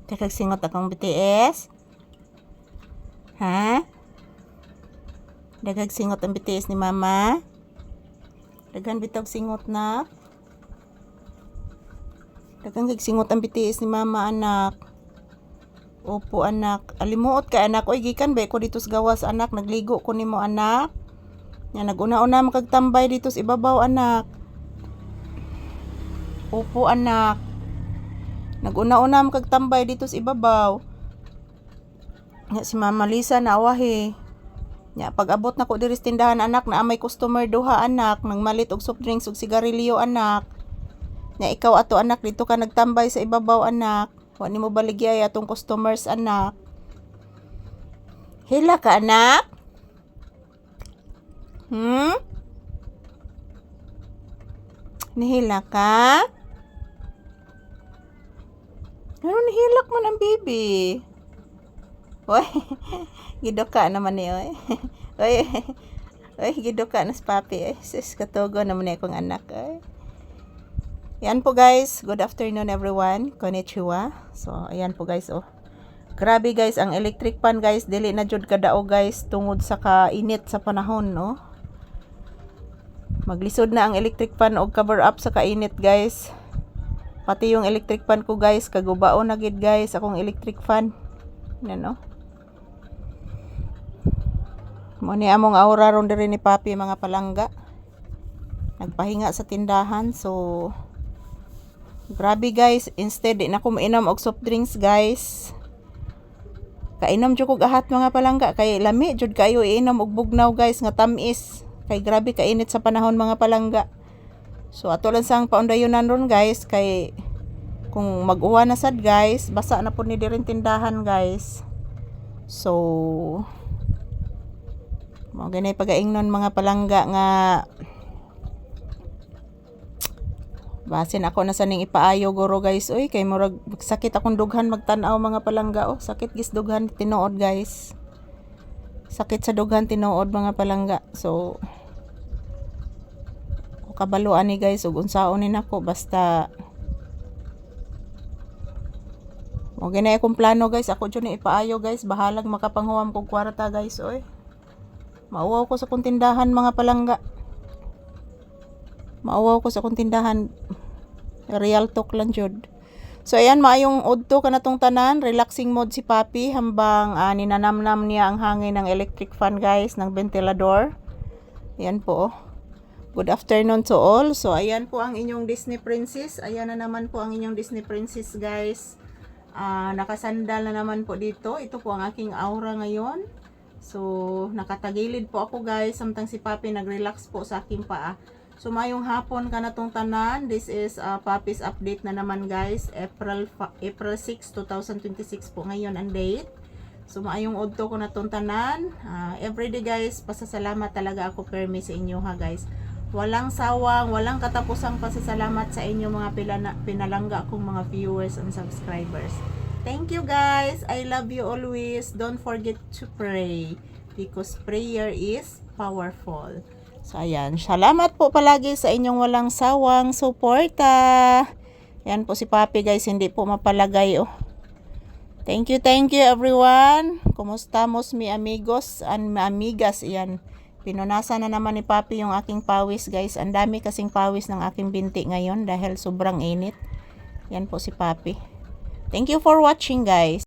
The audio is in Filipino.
Kakag singot akong BTS. Ha? Dagag singot ang BTS ni mama. Daghan bitog singot na. Daghang singot ang BTS ni mama, anak. Opo, anak. Alimuot ka, anak. Oy, gikan ba ko dito sa gawas, anak. Nagligo ko nimo, anak. Yan, naguna-una makagtambay dito sa ibabaw, anak. Opo, anak. Naguna-una makagtambay dito sa ibabaw. Nga si Mama Lisa na awahi. Nya pag abot na ko diri sa tindahan, anak, na may customer duha, anak, nang malit og soft drinks ug sigarilyo, anak. Nya ikaw ato, anak, dito ka nagtambay sa ibabaw, anak. Wa nimo baligya atong customers, anak. Hila ka, anak? Nihila ka? Ano nihilak man ang bibi? Oy, gidoka naman ni oy. Oy, oy, gidoka na sa papi. Sis, katugo naman ni akong anak. Oy. Yan po guys. Good afternoon everyone. Konnichiwa. So, ayan po guys. Oh. Grabe guys, ang electric fan guys, dili na jud kadao guys tungod sa kainit sa panahon, no. Maglisod na ang electric fan og cover up sa kainit guys. Pati yung electric fan ko guys, kagubao na gid guys akong electric fan. Yan, no. Mo ni among aura ron diri ni papi mga palangga. Nagpahinga sa tindahan, so grabe guys, instead di na ko mainom og soft drinks guys. Kainom jud kog ahat mga palangga kay lami jud kayo iinom og bugnaw guys nga tamis. Kay grabe kainit sa panahon mga palangga. So ato lang sang paundayonan ron guys kay kung mag-uwa na sad guys, basa na pud ni diri tindahan guys. So mo ganay pagaingnon mga palangga nga basin ako na saning ipaayo guro guys. Uy, kay murag sakit akong dughan magtan-aw mga palangga. Oh, sakit gis dughan tinuod guys. Sakit sa dughan tinuod mga palangga. So kabaluan ni guys ug unsaon ni nako basta mo ginay akong plano guys. Ako jud ni ipaayo guys. Bahalag makapanghuwam kog kwarta guys. Oy, mauwaw ko sa kong tindahan mga palangga. Mauwaw ko sa kong tindahan. Real talk lang jud. So ayan, maayong udto kanatong tanan. Relaxing mode si papi hambang ninanamnam niya ang hangin ng electric fan guys, ng ventilador. Ayan po. Good afternoon to all. So ayan po ang inyong Disney princess. Ayan na naman po ang inyong Disney princess guys. Nakasandal na naman po dito. Ito po ang aking aura ngayon. So nakatagilid po ako guys. Samtang si papi nag-relax po sa aking paa. So mayong hapon ka na tong tanan. This is Papi's update na naman guys. April 6, 2026 po ngayon ang date. So mayong udto ko na tong tanan. Everyday guys, pasasalamat talaga ako permi sa inyo ha guys. Walang sawang, walang katapusang pasasalamat sa inyo mga pinalangga kong mga viewers and subscribers. Thank you guys. I love you always. Don't forget to pray because prayer is powerful. So, ayan. Salamat po palagi sa inyong walang sawang suporta. Yan po si papi guys. Hindi po mapalagay. Oh. Thank you everyone. Kumustamos mi amigos and amigas. Yan. Pinunasan na naman ni papi yung aking pawis guys. Ang dami kasing pawis ng aking binti ngayon dahil sobrang init. Yan po si papi. Thank you for watching guys.